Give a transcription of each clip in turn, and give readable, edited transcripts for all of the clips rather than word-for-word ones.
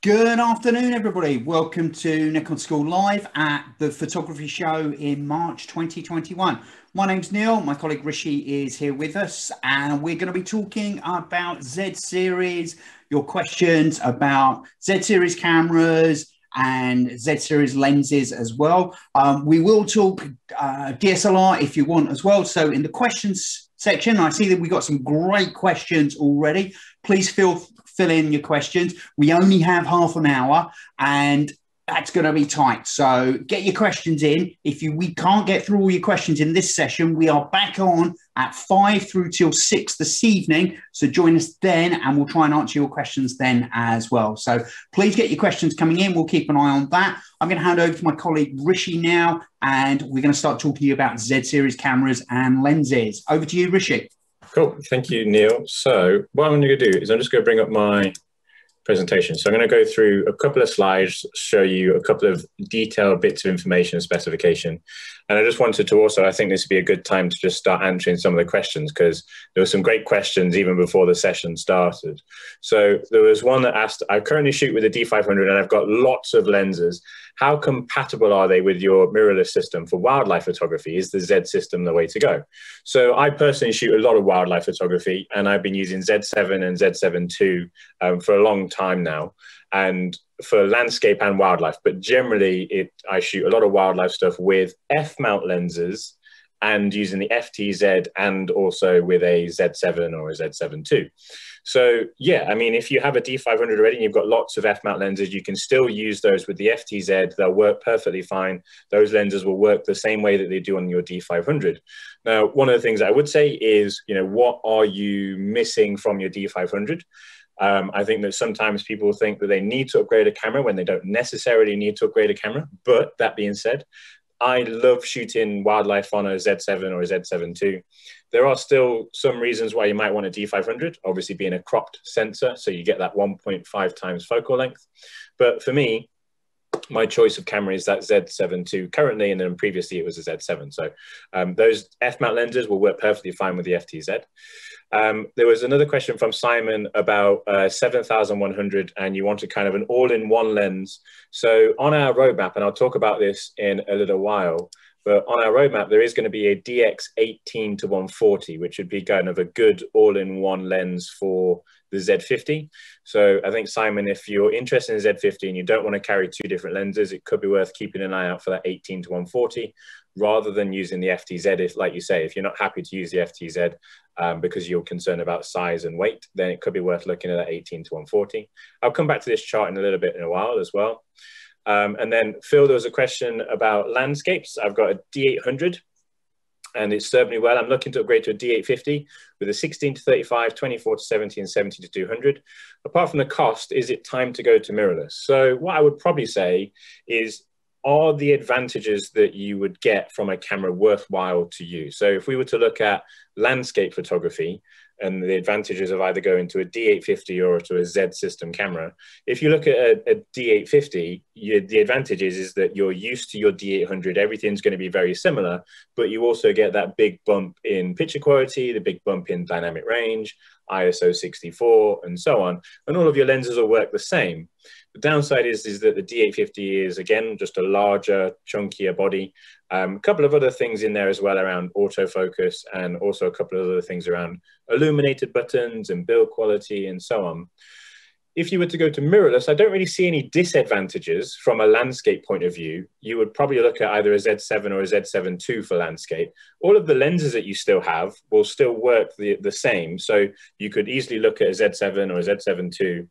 Good afternoon, everybody. Welcome to Nikon School Live at the photography show in March 2021. My name's Neil. My colleague Ricci is here with us, and we're going to be talking about Z series, your questions about Z series cameras and Z series lenses as well. We will talk DSLR if you want as well. So in the questions section, I see that we got some great questions already. Please fill in your questions. We only have half an hour and that's going to be tight. So get your questions in. We can't get through all your questions in this session, we are back on at 5 through till 6 this evening. So join us then and we'll try and answer your questions then as well. So please get your questions coming in. We'll keep an eye on that. I'm going to hand over to my colleague Ricci now, and we're going to start talking to you about Z series cameras and lenses. Over to you, Ricci. Cool, thank you, Neil. So what I'm going to do is I'm just going to bring up my presentation. So I'm going to go through a couple of slides, show you a couple of detailed bits of information and specification. And I just wanted to also, I think this would be a good time to just start answering some of the questions, because there were some great questions even before the session started. So there was one that asked, I currently shoot with a D500 and I've got lots of lenses. How compatible are they with your mirrorless system for wildlife photography? Is the Z system the way to go? So I personally shoot a lot of wildlife photography, and I've been using Z7 and Z7 II for a long time now, and for landscape and wildlife. But generally, I shoot a lot of wildlife stuff with F-mount lenses and using the FTZ, and also with a Z7 or a Z7 II. So yeah, I mean, if you have a D500 already and you've got lots of F-mount lenses, you can still use those with the FTZ. They'll work perfectly fine. Those lenses will work the same way that they do on your D500. Now, one of the things I would say is, what are you missing from your D500? I think that sometimes people think that they need to upgrade a camera when they don't necessarily need to upgrade a camera. But that being said, I love shooting wildlife on a Z7 or a Z7 II. There are still some reasons why you might want a D500, obviously being a cropped sensor, so you get that 1.5 times focal length. But for me, my choice of camera is that Z7 II currently, and then previously it was a Z7. So those F-mount lenses will work perfectly fine with the FTZ. There was another question from Simon about 7100, and you wanted kind of an all-in-one lens. So on our roadmap, and I'll talk about this in a little while, but on our roadmap, there is going to be a DX18 to 140, which would be kind of a good all-in-one lens for the Z50. So I think, Simon, if you're interested in Z50 and you don't want to carry two different lenses, it could be worth keeping an eye out for that 18 to 140 rather than using the FTZ. If, like you say, if you're not happy to use the FTZ because you're concerned about size and weight, then it could be worth looking at that 18 to 140. I'll come back to this chart in a little bit in a while as well. And then, Phil, there was a question about landscapes. I've got a D800. And it's served me well. I'm looking to upgrade to a D850 with a 16 to 35, 24 to 70, and 70 to 200. Apart from the cost, is it time to go to mirrorless? So what I would probably say is, are the advantages that you would get from a camera worthwhile to you? So if we were to look at landscape photography and the advantages of either going to a D850 or to a Z system camera, if you look at a D850, the advantage is that you're used to your D800, everything's going to be very similar, but you also get that big bump in picture quality, the big bump in dynamic range, ISO 64, and so on, and all of your lenses will work the same. The downside is that the D850 is, again, just a larger, chunkier body. A couple of other things in there as well around autofocus, and also a couple of other things around illuminated buttons and build quality and so on. If you were to go to mirrorless, I don't really see any disadvantages from a landscape point of view. You would probably look at either a Z7 or a Z7 II for landscape. All of the lenses that you still have will still work the same. So you could easily look at a Z7 or a Z7 II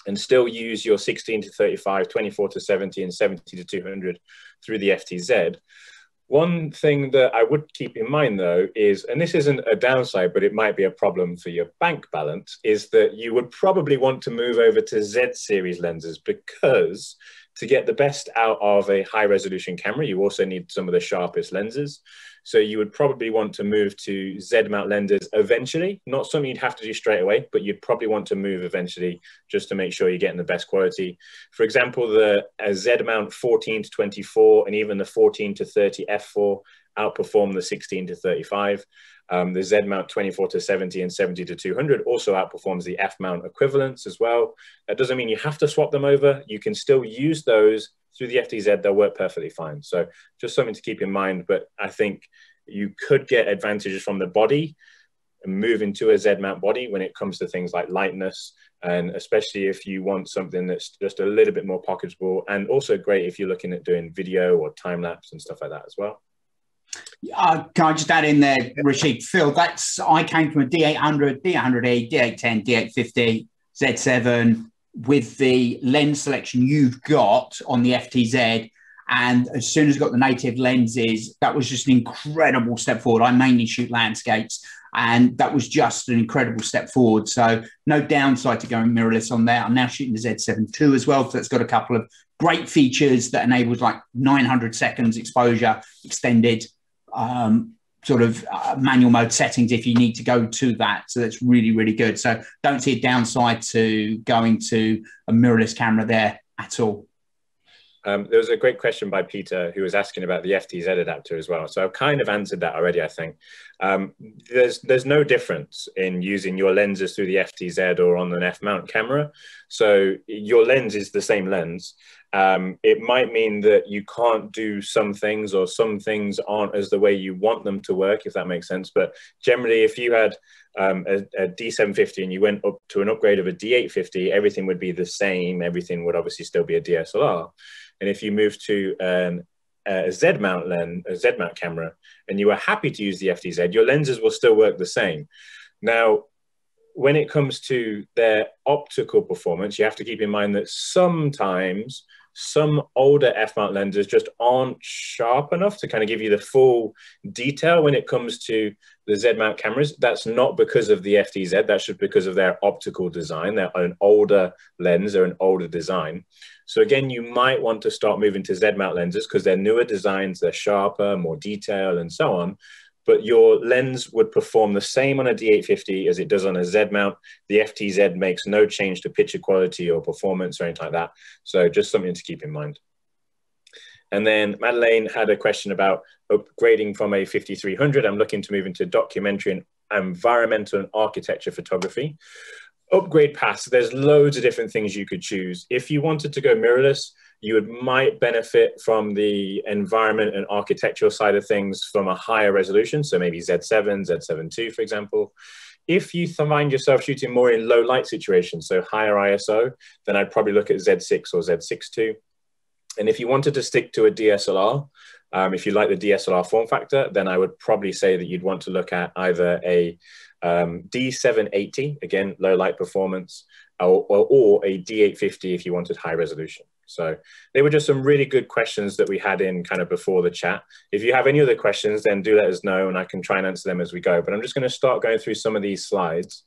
and still use your 16 to 35, 24 to 70, and 70 to 200 through the FTZ. One thing that I would keep in mind, though, is, and this isn't a downside, but it might be a problem for your bank balance, is that you would probably want to move over to Z series lenses, because to get the best out of a high resolution camera, you also need some of the sharpest lenses. So you would probably want to move to Z mount lenses eventually, not something you'd have to do straight away, but you'd probably want to move eventually just to make sure you're getting the best quality. For example, the Z mount 14 to 24 and even the 14 to 30 f4 outperform the 16 to 35. The Z mount 24 to 70 and 70 to 200 also outperforms the F mount equivalents as well. That doesn't mean you have to swap them over. You can still use those through the FTZ. They'll work perfectly fine. So just something to keep in mind. But I think you could get advantages from the body and move into a Z mount body when it comes to things like lightness, and especially if you want something that's just a little bit more pocketable, and also great if you're looking at doing video or time lapse and stuff like that as well. Can I just add in there, Ricci? Phil, I came from a D800, D800E, D810, D850, Z7 with the lens selection you've got on the FTZ. And as soon as I got the native lenses, that was just an incredible step forward. I mainly shoot landscapes, and that was just an incredible step forward. So no downside to going mirrorless on there. I'm now shooting the Z7 II as well. So it's got a couple of great features that enables like 900 seconds exposure, extended manual mode settings if you need to go to that. So that's really, really good. So don't see a downside to going to a mirrorless camera there at all. There was a great question by Peter who was asking about the FTZ adapter as well. So I've kind of answered that already, I think. There's no difference in using your lenses through the FTZ or on an F-mount camera. So your lens is the same lens. It might mean that you can't do some things, or some things aren't as the way you want them to work, if that makes sense. But generally, if you had a D750 and you went up to an upgrade of a D850, everything would be the same. Everything would obviously still be a DSLR. And if you move to a Z-mount lens, a Z-mount camera, and you are happy to use the FTZ, your lenses will still work the same. Now, when it comes to their optical performance, you have to keep in mind that sometimes some older F-mount lenses just aren't sharp enough to kind of give you the full detail when it comes to the Z-mount cameras. That's not because of the FTZ, that's just because of their optical design. They're an older lens, they're an older design. So again, you might want to start moving to Z-mount lenses because they're newer designs, they're sharper, more detailed and so on. But your lens would perform the same on a D850 as it does on a Z-mount. The FTZ makes no change to picture quality or performance or anything like that. So just something to keep in mind. And then Madeleine had a question about upgrading from a 5300. I'm looking to move into documentary and environmental and architecture photography. Upgrade paths, there's loads of different things you could choose. If you wanted to go mirrorless, you might benefit from the environment and architectural side of things from a higher resolution. So maybe Z7, Z7 II, for example. If you find yourself shooting more in low light situations, so higher ISO, then I'd probably look at Z6 or Z6 II. And if you wanted to stick to a DSLR, if you like the DSLR form factor, then I would probably say that you'd want to look at either a D780, again, low light performance, or a D850 if you wanted high resolution. So they were just some really good questions that we had in kind of before the chat. If you have any other questions, then do let us know and I can try and answer them as we go. But I'm just going to start going through some of these slides.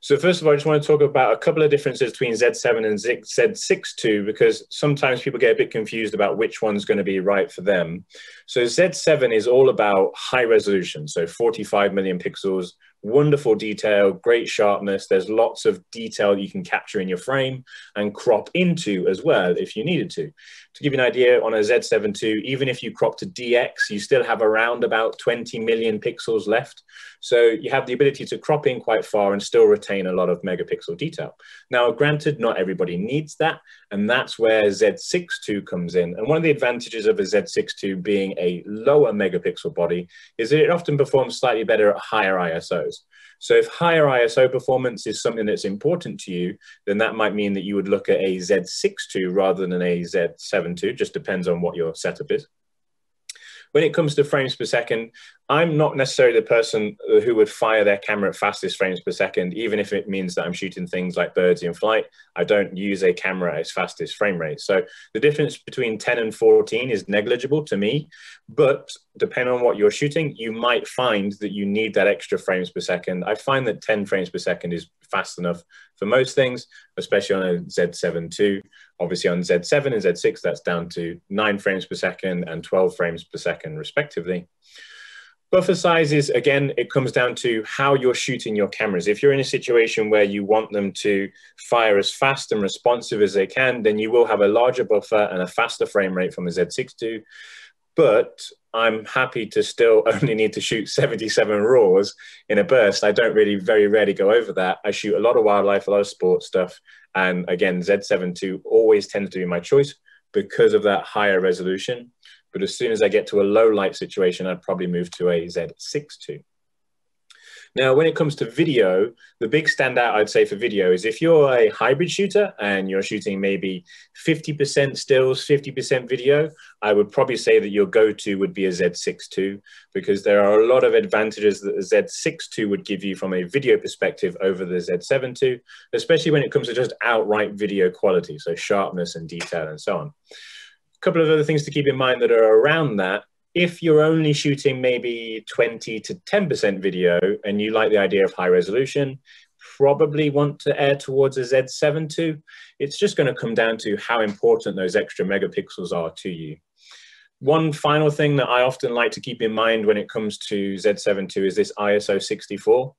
So first of all, I just want to talk about a couple of differences between Z7 and Z6 II, because sometimes people get a bit confused about which one's going to be right for them. So Z7 is all about high resolution, so 45 million pixels, wonderful detail, great sharpness. There's lots of detail you can capture in your frame and crop into as well if you needed to. To give you an idea, on a Z7 II, even if you crop to DX, you still have around about 20 million pixels left. So you have the ability to crop in quite far and still retain a lot of megapixel detail. Now, granted, not everybody needs that, and that's where Z6 II comes in. And one of the advantages of a Z6 II being a lower megapixel body is that it often performs slightly better at higher ISOs. So if higher ISO performance is something that's important to you, then that might mean that you would look at a Z6 II rather than a Z7 II, just depends on what your setup is. When it comes to frames per second, I'm not necessarily the person who would fire their camera at fastest frames per second, even if it means that I'm shooting things like birds in flight. I don't use a camera at its fastest frame rate. So the difference between 10 and 14 is negligible to me, but depending on what you're shooting, you might find that you need that extra frames per second. I find that 10 frames per second is fast enough for most things, especially on a Z7 II. Obviously on Z7 and Z6, that's down to 9 frames per second and 12 frames per second, respectively. Buffer sizes, again, it comes down to how you're shooting your cameras. If you're in a situation where you want them to fire as fast and responsive as they can, then you will have a larger buffer and a faster frame rate from a Z6 II. but I'm happy to still only need to shoot 77 RAWs in a burst. I don't really very rarely go over that. I shoot a lot of wildlife, a lot of sports stuff. And again, Z7 II always tends to be my choice because of that higher resolution. But as soon as I get to a low light situation, I'd probably move to a Z6 II. Now, when it comes to video, the big standout I'd say for video is if you're a hybrid shooter and you're shooting maybe 50% stills, 50% video, I would probably say that your go-to would be a Z6 II, because there are a lot of advantages that the Z6 II would give you from a video perspective over the Z7 II, especially when it comes to just outright video quality, so sharpness and detail and so on. A couple of other things to keep in mind that are around that. If you're only shooting maybe 20 to 10% video and you like the idea of high resolution, probably want to err towards a Z7 II. It's just going to come down to how important those extra megapixels are to you. One final thing that I often like to keep in mind when it comes to Z7 II is this ISO 64.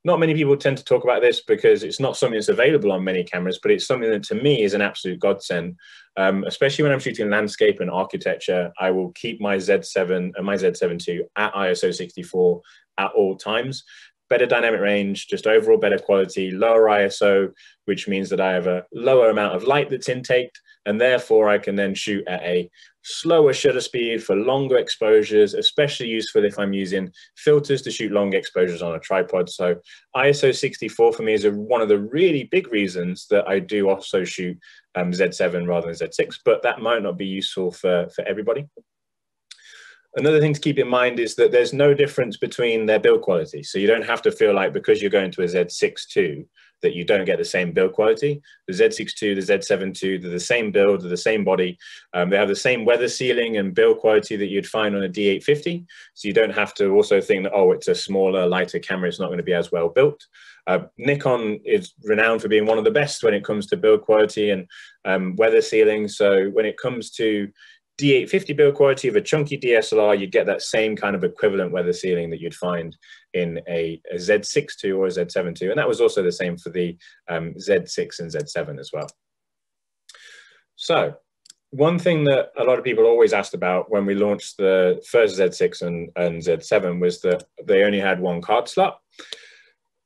Not many people tend to talk about this because it's not something that's available on many cameras, but it's something that to me is an absolute godsend. Especially when I'm shooting landscape and architecture, I will keep my Z7 and my Z7 II at ISO 64 at all times. Better dynamic range, just overall better quality, lower ISO, which means that I have a lower amount of light that's intaked, and therefore I can then shoot at a slower shutter speed for longer exposures, especially useful if I'm using filters to shoot long exposures on a tripod. So ISO 64 for me is one of the really big reasons that I do also shoot Z7 rather than Z6, but that might not be useful for everybody. Another thing to keep in mind is that there's no difference between their build quality. So you don't have to feel like because you're going to a Z6 II that you don't get the same build quality. The Z6 II, the Z7 II, they're the same build, they're the same body. They have the same weather sealing and build quality that you'd find on a D850. So you don't have to also think that, oh, it's a smaller, lighter camera, it's not going to be as well built. Nikon is renowned for being one of the best when it comes to build quality and weather sealing. So when it comes to D850 build quality of a chunky DSLR, you get that same kind of equivalent weather sealing that you'd find in a Z6 II or a Z7 II. And that was also the same for the Z6 and Z7 as well. So one thing that a lot of people always asked about when we launched the first Z6 and Z7 was that they only had one card slot.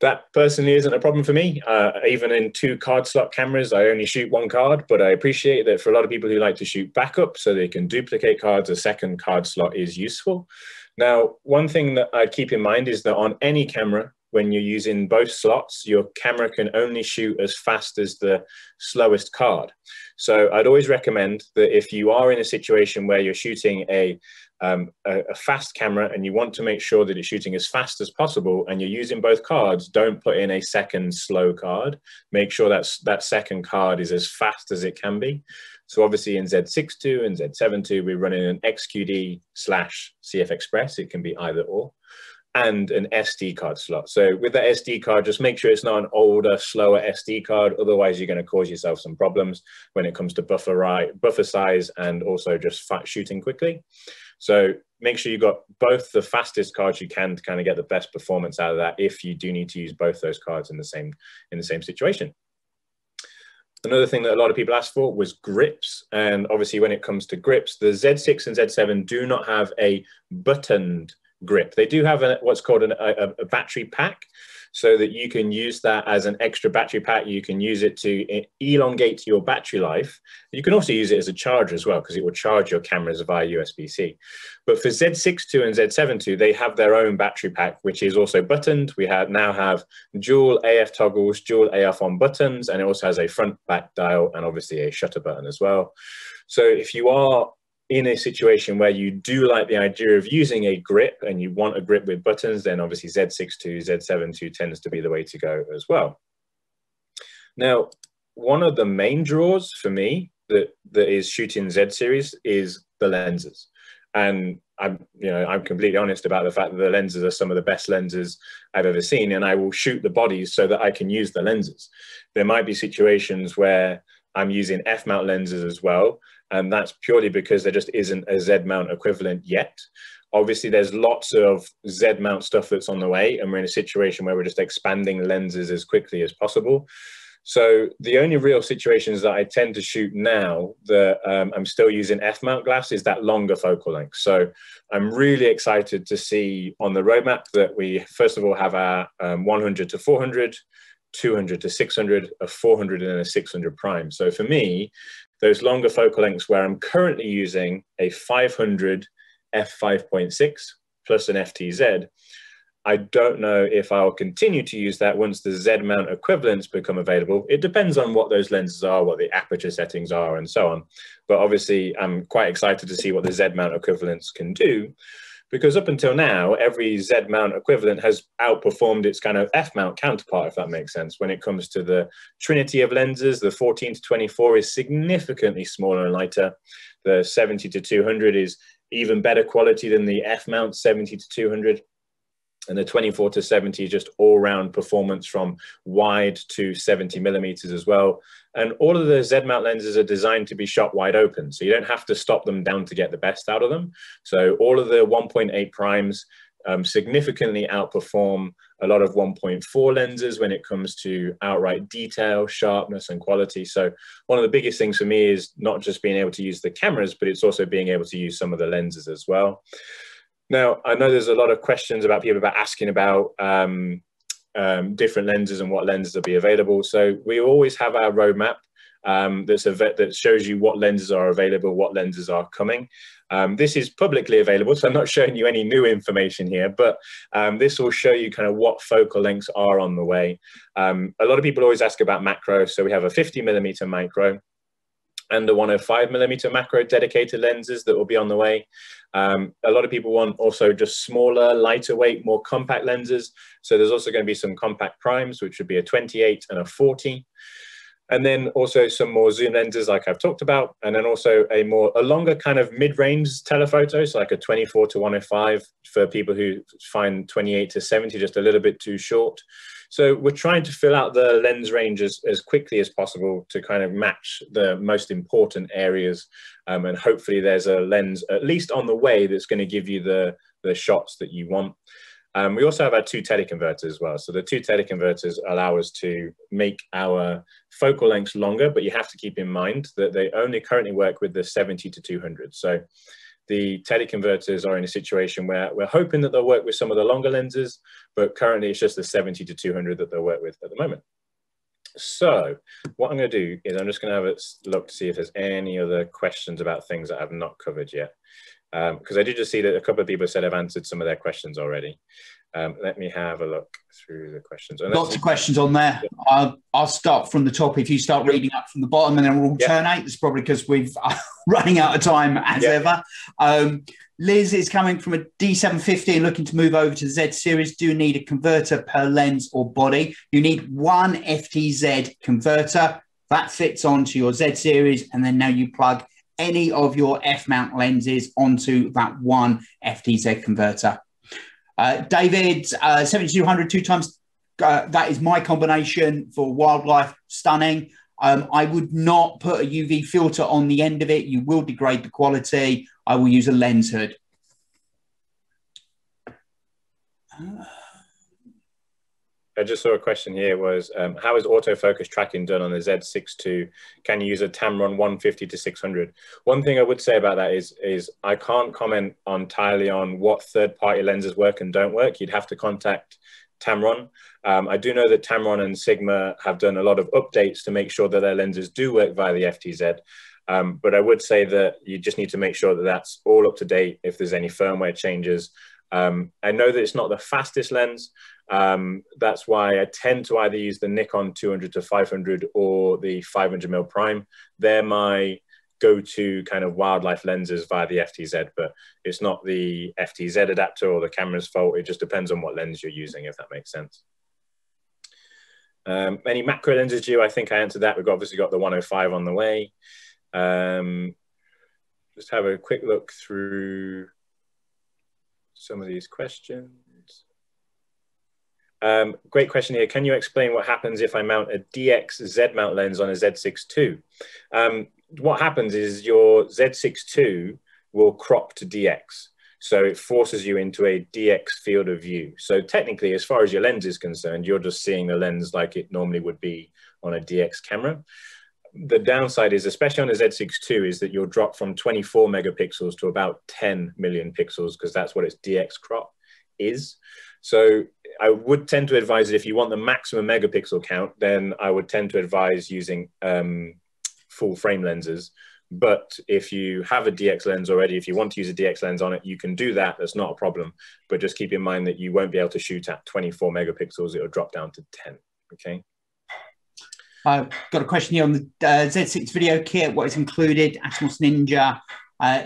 That personally isn't a problem for me. Even in 2 card slot cameras, I only shoot 1 card, but I appreciate that for a lot of people who like to shoot backup so they can duplicate cards, a second card slot is useful. Now, one thing that I keep in mind is that on any camera, when you're using both slots, your camera can only shoot as fast as the slowest card. So I'd always recommend that if you are in a situation where you're shooting a fast camera and you want to make sure that it's shooting as fast as possible and you're using both cards, don't put in a second slow card. Make sure that second card is as fast as it can be. So obviously in Z6 II and Z7 II, we're running an XQD/CF Express. It can be either or. And an SD card slot. So with that SD card, just make sure it's not an older, slower SD card. Otherwise, you're going to cause yourself some problems when it comes to buffer size and also just shooting quickly. So make sure you've got both the fastest cards you can to kind of get the best performance out of that if you do need to use both those cards in the same situation. Another thing that a lot of people asked for was grips. And obviously when it comes to grips, the Z6 and Z7 do not have a buttoned grip. They do have what's called a battery pack, so that you can use that as an extra battery pack. You can use it to elongate your battery life. You can also use it as a charger as well, because it will charge your cameras via USB-C. But for Z6 II and Z7 II, they have their own battery pack, which is also buttoned. We now have dual AF toggles, dual AF on buttons, and it also has a front back dial and obviously a shutter button as well. So if you are in a situation where you do like the idea of using a grip and you want a grip with buttons, then obviously Z6 II, Z7 II tends to be the way to go as well. Now, one of the main draws for me that is shooting Z series is the lenses. And I'm completely honest about the fact that the lenses are some of the best lenses I've ever seen, and I will shoot the bodies so that I can use the lenses. There might be situations where I'm using F-mount lenses as well, and that's purely because there just isn't a Z-mount equivalent yet. Obviously, there's lots of Z-mount stuff that's on the way, and we're in a situation where we're just expanding lenses as quickly as possible. So the only real situations that I tend to shoot now that I'm still using f-mount glass is that longer focal length. So I'm really excited to see on the roadmap that we first of all have our 100 to 400, 200 to 600, a 400 and a 600 prime. So for me, those longer focal lengths where I'm currently using a 500 f5.6 plus an FTZ, I don't know if I'll continue to use that once the Z mount equivalents become available. It depends on what those lenses are, what the aperture settings are, and so on. But obviously, I'm quite excited to see what the Z mount equivalents can do, because up until now, every Z mount equivalent has outperformed its kind of F mount counterpart, if that makes sense. When it comes to the trinity of lenses, the 14 to 24 is significantly smaller and lighter. The 70 to 200 is even better quality than the F mount 70 to 200. And the 24 to 70 is just all-round performance from wide to 70 millimeters as well. And all of the Z-mount lenses are designed to be shot wide open, so you don't have to stop them down to get the best out of them. So all of the 1.8 primes significantly outperform a lot of 1.4 lenses when it comes to outright detail, sharpness, and quality. So one of the biggest things for me is not just being able to use the cameras, but it's also being able to use some of the lenses as well. Now, I know there's a lot of questions about people asking about different lenses and what lenses will be available. So we always have our roadmap that shows you what lenses are available, what lenses are coming. This is publicly available, so I'm not showing you any new information here, but this will show you kind of what focal lengths are on the way. A lot of people always ask about macro. So we have a 50mm macro and the 105mm macro dedicated lenses that will be on the way. A lot of people want also just smaller, lighter weight, more compact lenses. So there's also going to be some compact primes, which would be a 28 and a 40. And then also some more zoom lenses like I've talked about. And then also a longer kind of mid-range telephoto, so like a 24 to 105 for people who find 28 to 70 just a little bit too short. So we're trying to fill out the lens range as quickly as possible to kind of match the most important areas. And hopefully there's a lens, at least on the way, that's going to give you the shots that you want. We also have our two Tele Converters as well. So the two Tele Converters allow us to make our focal lengths longer, but you have to keep in mind that they only currently work with the 70 to 200. So the Tele Converters are in a situation where we're hoping that they'll work with some of the longer lenses, but currently it's just the 70 to 200 that they'll work with at the moment. So what I'm going to do is I'm just going to have a look to see if there's any other questions about things that I've not covered yet. Because I did just see that a couple of people said I've answered some of their questions already. Let me have a look through the questions. Lots of questions on there. I'll start from the top. If you start reading up from the bottom, and then we'll alternate. It's probably because we've running out of time as ever. Liz is coming from a D750 and looking to move over to the Z series. Do you need a converter per lens or body? You need one FTZ converter that fits onto your Z series, and then now you plug any of your F-mount lenses onto that one FTZ converter. David, 7200 two times, that is my combination for wildlife, stunning. I would not put a UV filter on the end of it. You will degrade the quality. I will use a lens hood. I just saw a question here was, how is autofocus tracking done on the Z6 II? Can you use a Tamron 150 to 600? One thing I would say about that is I can't comment entirely on what third-party lenses work and don't work. You'd have to contact Tamron. I do know that Tamron and Sigma have done a lot of updates to make sure that their lenses do work via the FTZ. But I would say that you just need to make sure that that's all up to date if there's any firmware changes. I know that it's not the fastest lens. That's why I tend to either use the Nikon 200 to 500 or the 500mm prime. They're my go-to kind of wildlife lenses via the FTZ, but it's not the FTZ adapter or the camera's fault. It just depends on what lens you're using, if that makes sense. Any macro lenses due? I think I answered that. We've obviously got the 105 on the way. Just have a quick look through some of these questions. Great question here. Can you explain what happens if I mount a DX Z mount lens on a Z6 II? What happens is your Z6 II will crop to DX. So it forces you into a DX field of view. So technically, as far as your lens is concerned, you're just seeing the lens like it normally would be on a DX camera. The downside is, especially on a Z6 II, is that you'll drop from 24 megapixels to about 10 million pixels, because that's what its DX crop is. So I would tend to advise that if you want the maximum megapixel count, then I would tend to advise using full frame lenses. But if you have a DX lens already, if you want to use a DX lens on it, you can do that. That's not a problem. But just keep in mind that you won't be able to shoot at 24 megapixels. It'll drop down to 10. Okay. I've got a question here on the Z6 video kit. What is included? Atmos Ninja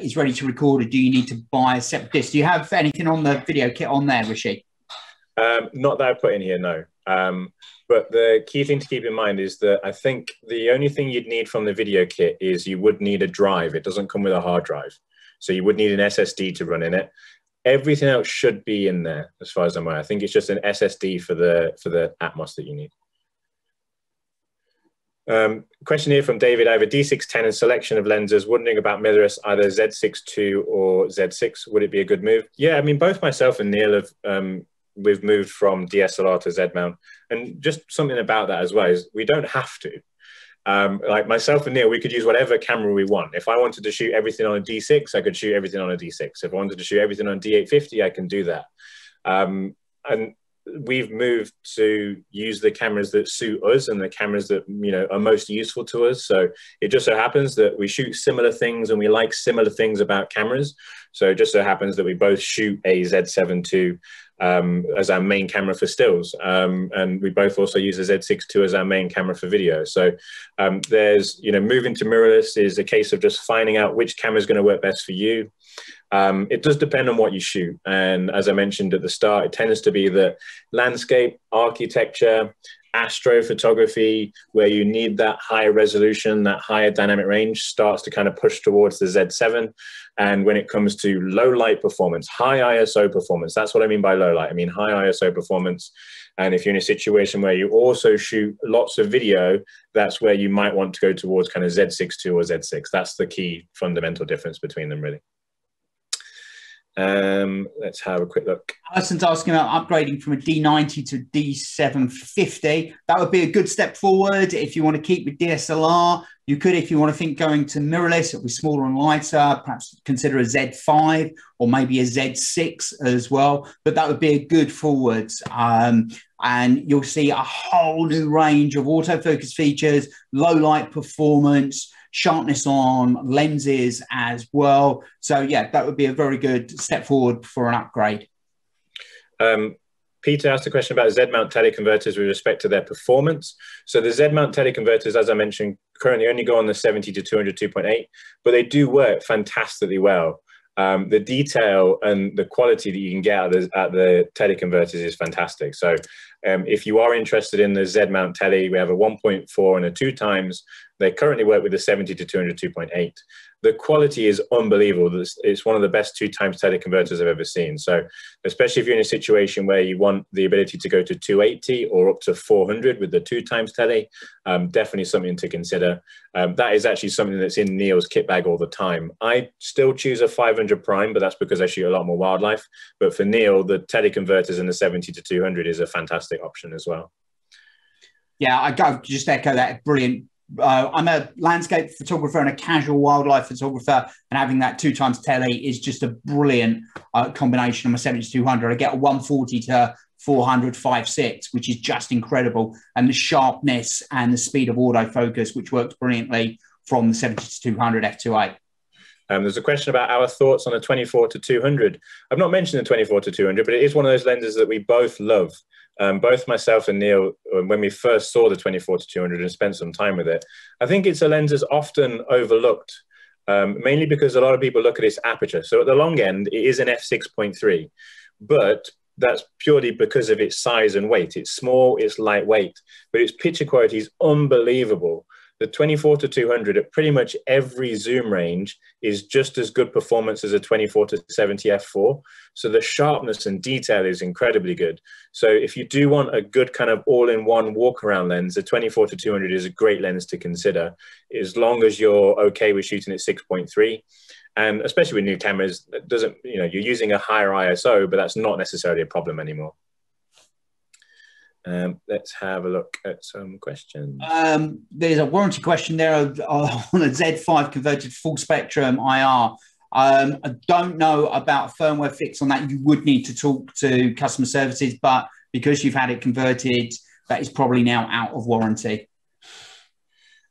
is ready to record, or do you need to buy a separate disc? Do you have anything on the video kit on there, Rishi? Not that I put in here, no. But the key thing to keep in mind is that I think the only thing you'd need from the video kit is you would need a drive. It doesn't come with a hard drive. So you would need an SSD to run in it. Everything else should be in there, as far as I'm aware. I think it's just an SSD for the Atmos that you need. Question here from David. I have a D610 and selection of lenses, wondering about mirrorless, either Z6 II or Z6. Would it be a good move? Yeah, I mean, both myself and Neil have we've moved from DSLR to Z mount, and just something about that as well is we don't have to. Like myself and Neil, we could use whatever camera we want. If I wanted to shoot everything on a D6, I could shoot everything on a D6. If I wanted to shoot everything on D850, I can do that. And we've moved to use the cameras that suit us and the cameras that, you know, are most useful to us. So it just so happens that we shoot similar things and we like similar things about cameras. So it just so happens that we both shoot a Z7 II as our main camera for stills. And we both also use a Z6 II as our main camera for video. So there's, you know, moving to mirrorless is a case of just finding out which camera is going to work best for you. It does depend on what you shoot. And as I mentioned at the start, it tends to be that landscape, architecture, astrophotography, where you need that higher resolution, that higher dynamic range, starts to kind of push towards the Z7. And when it comes to low light performance, high ISO performance, that's what I mean by low light. I mean high ISO performance. And if you're in a situation where you also shoot lots of video, that's where you might want to go towards kind of Z6 II or Z6. That's the key fundamental difference between them, really. Let's have a quick look. Allison's asking about upgrading from a D90 to D750. That would be a good step forward. If you want to keep with DSLR, you could. If you want to think going to mirrorless, it'll be smaller and lighter, perhaps consider a Z5 or maybe a Z6 as well. But that would be a good forwards. And you'll see a whole new range of autofocus features, low light performance, sharpness on lenses as well. So yeah, that would be a very good step forward for an upgrade. Peter asked a question about Z-mount Tele Converters with respect to their performance. So the Z-mount Tele Converters, as I mentioned, currently only go on the 70 to 200 2.8, but they do work fantastically well. The detail and the quality that you can get at the Tele Converters is fantastic. So if you are interested in the Z-mount Tele, we have a 1.4 and a 2 times. They currently work with the 70 to 200 2.8. The quality is unbelievable. It's one of the best 2 times Tele Converters I've ever seen. So especially if you're in a situation where you want the ability to go to 280 or up to 400 with the 2 times Tele, definitely something to consider. That is actually something that's in Neil's kit bag all the time. I still choose a 500 prime, but that's because I shoot a lot more wildlife. But for Neil, the Tele Converters and the 70 to 200 is a fantastic option as well. Yeah, I just echo that. Brilliant. I'm a landscape photographer and a casual wildlife photographer, and having that 2 times Tele is just a brilliant combination on my 70 to 200. I get a 140 to 400 5.6, which is just incredible, and the sharpness and the speed of autofocus, which works brilliantly from the 70 to 200 f2.8. There's a question about our thoughts on a 24 to 200. I've not mentioned the 24 to 200, but it is one of those lenses that we both love. Both myself and Neil, when we first saw the 24 to 200 and spent some time with it, I think it's a lens that's often overlooked, mainly because a lot of people look at its aperture. So at the long end, it is an f6.3, but that's purely because of its size and weight. It's small, it's lightweight, but its picture quality is unbelievable. The 24 to 200 at pretty much every zoom range is just as good performance as a 24 to 70 f4. So the sharpness and detail is incredibly good. So if you do want a good kind of all-in-one walk-around lens, the 24 to 200 is a great lens to consider, as long as you're okay with shooting at 6.3. And especially with new cameras, it doesn't, you know, you're using a higher ISO, but that's not necessarily a problem anymore. Let's have a look at some questions. There's a warranty question there on a Z5 converted full spectrum IR. I don't know about a firmware fix on that. You would need to talk to customer services, but because you've had it converted, that is probably now out of warranty.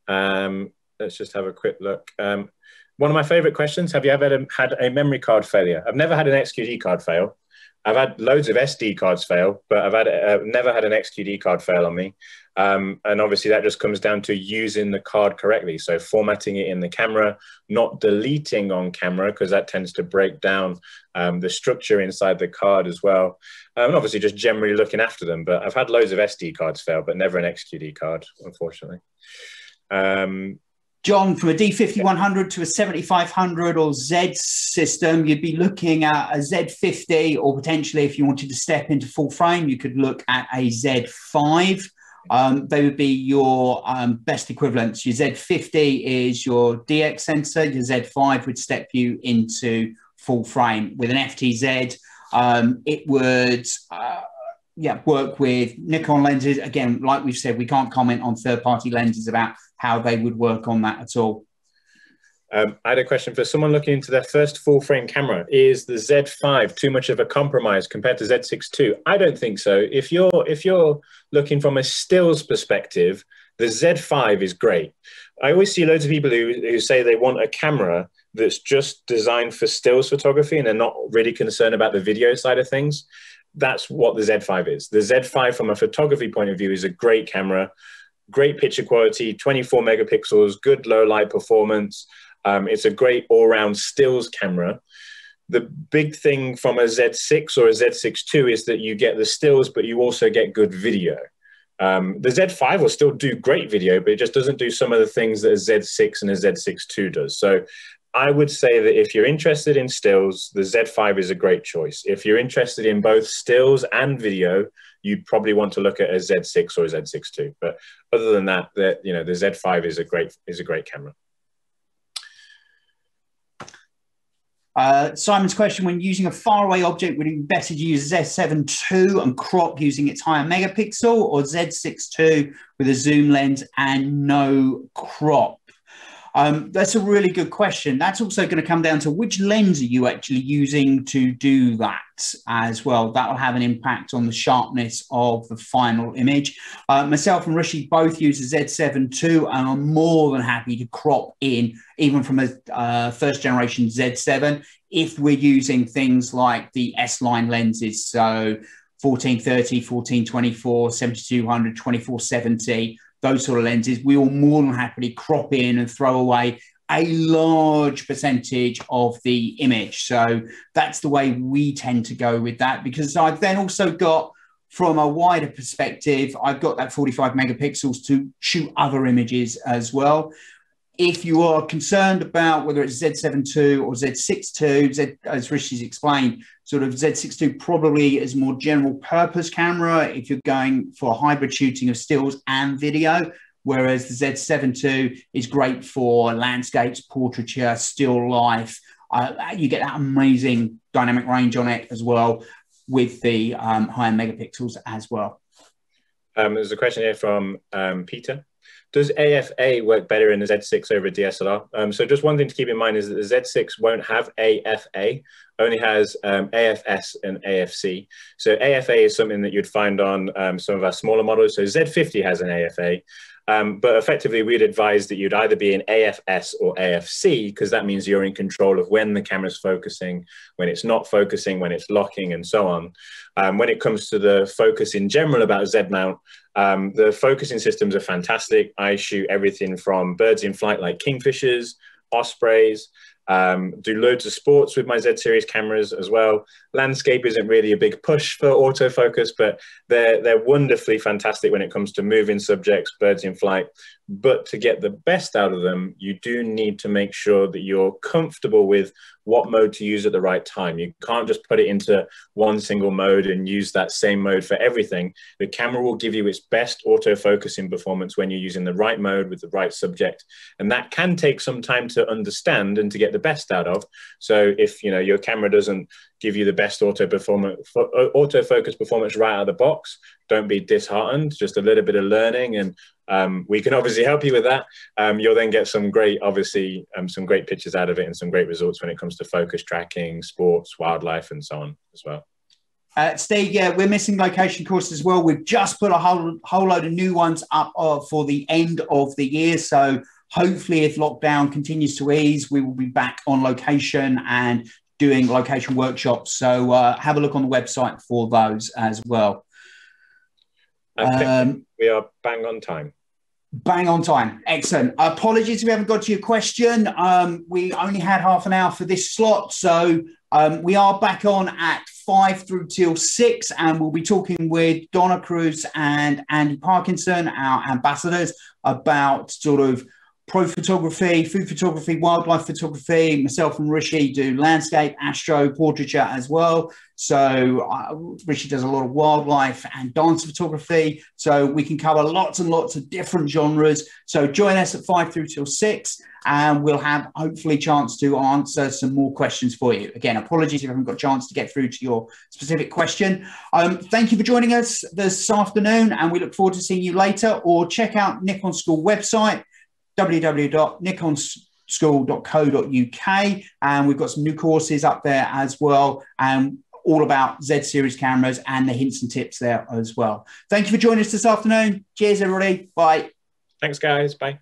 Let's just have a quick look. One of my favorite questions, have you ever had a memory card failure? I've never had an XQD card fail. I've had loads of SD cards fail, but I've never had an XQD card fail on me. And obviously that just comes down to using the card correctly. So formatting it in the camera, not deleting on camera, because that tends to break down the structure inside the card as well. And obviously just generally looking after them. But I've had loads of SD cards fail, but never an XQD card, unfortunately. John, from a D5100 to a 7500 or Z system, you'd be looking at a Z50, or potentially if you wanted to step into full frame, you could look at a Z5. They would be your best equivalents. Your Z50 is your DX sensor. Your Z5 would step you into full frame. With an FTZ, it would work with Nikon lenses. Again, like we've said, we can't comment on third-party lenses about how they would work on that at all. I had a question for someone looking into their first full-frame camera. Is the Z5 too much of a compromise compared to Z6 II? I don't think so. If you're looking from a stills perspective, the Z5 is great. I always see loads of people who say they want a camera that's just designed for stills photography and they're not really concerned about the video side of things. That's what the Z5 is. The Z5 from a photography point of view is a great camera, great picture quality, 24 megapixels, good low light performance. It's a great all-round stills camera. The big thing from a Z6 or a Z6 II is that you get the stills, but you also get good video. The Z5 will still do great video, but it just doesn't do some of the things that a Z6 and a Z6 II does. So I would say that if you're interested in stills, the Z5 is a great choice. If you're interested in both stills and video, you'd probably want to look at a Z6 or a Z6 II. But other than that, the Z5 is a great camera. Simon's question: when using a faraway object, would it be better to use Z7 II and crop using its higher megapixel, or Z6 II with a zoom lens and no crop? That's a really good question. That's also going to come down to which lens are you actually using to do that as well. That will have an impact on the sharpness of the final image. Myself and Ricci both use a Z7 II, and I'm more than happy to crop in, even from a first generation Z7, if we're using things like the S-line lenses. So 1430, 1424, 7200, 2470, those sort of lenses, we will more than happily crop in and throw away a large percentage of the image. So that's the way we tend to go with that, because I've then also got, from a wider perspective, I've got that 45 megapixels to shoot other images as well. If you are concerned about whether it's Z7 II or Z6 II, as Ricci's explained, sort of Z6 II probably is a more general purpose camera if you're going for hybrid shooting of stills and video, whereas the Z7 II is great for landscapes, portraiture, still life. You get that amazing dynamic range on it as well with the higher megapixels as well. There's a question here from Peter. Does AFA work better in the Z6 over a DSLR? So just one thing to keep in mind is that the Z6 won't have AFA, only has AFS and AFC. So AFA is something that you'd find on some of our smaller models. So Z50 has an AFA, but effectively we'd advise that you'd either be in AFS or AFC, because that means you're in control of when the camera's focusing, when it's not focusing, when it's locking, and so on. When it comes to the focus in general about Z mount, the focusing systems are fantastic. I shoot everything from birds in flight like kingfishers, ospreys, do loads of sports with my Z series cameras as well. Landscape isn't really a big push for autofocus, but they're wonderfully fantastic when it comes to moving subjects, birds in flight. But to get the best out of them, you do need to make sure that you're comfortable with what mode to use at the right time. You can't just put it into one single mode and use that same mode for everything. The camera will give you its best autofocusing performance when you're using the right mode with the right subject. And that can take some time to understand and to get the best out of. So if your camera doesn't give you the best autofocus performance right out of the box, don't be disheartened. Just a little bit of learning, and we can obviously help you with that. You'll then get some great pictures out of it and some great results when it comes to focus tracking, sports, wildlife, and so on as well. Steve, yeah, we're missing location courses as well. We've just put a whole load of new ones up for the end of the year. So hopefully if lockdown continues to ease, we will be back on location and doing location workshops. So have a look on the website for those as well. We are bang on time. Bang on time. Excellent. Apologies if we haven't got to your question. We only had half an hour for this slot. So we are back on at 5 through till 6, and we'll be talking with Donna Cruz and Andy Parkinson, our ambassadors, about sort of pro photography, food photography, wildlife photography. Myself and Rishi do landscape, astro, portraiture as well. So Rishi does a lot of wildlife and dance photography. So we can cover lots and lots of different genres. So join us at 5 through till 6, and we'll have hopefully a chance to answer some more questions for you. Again, apologies if you haven't got a chance to get through to your specific question. Thank you for joining us this afternoon, and we look forward to seeing you later. Or check out Nikon School website, www.nikonschool.co.uk, and we've got some new courses up there as well, and all about Z series cameras and the hints and tips there as well. Thank you for joining us this afternoon. Cheers, everybody. Bye. Thanks, guys. Bye.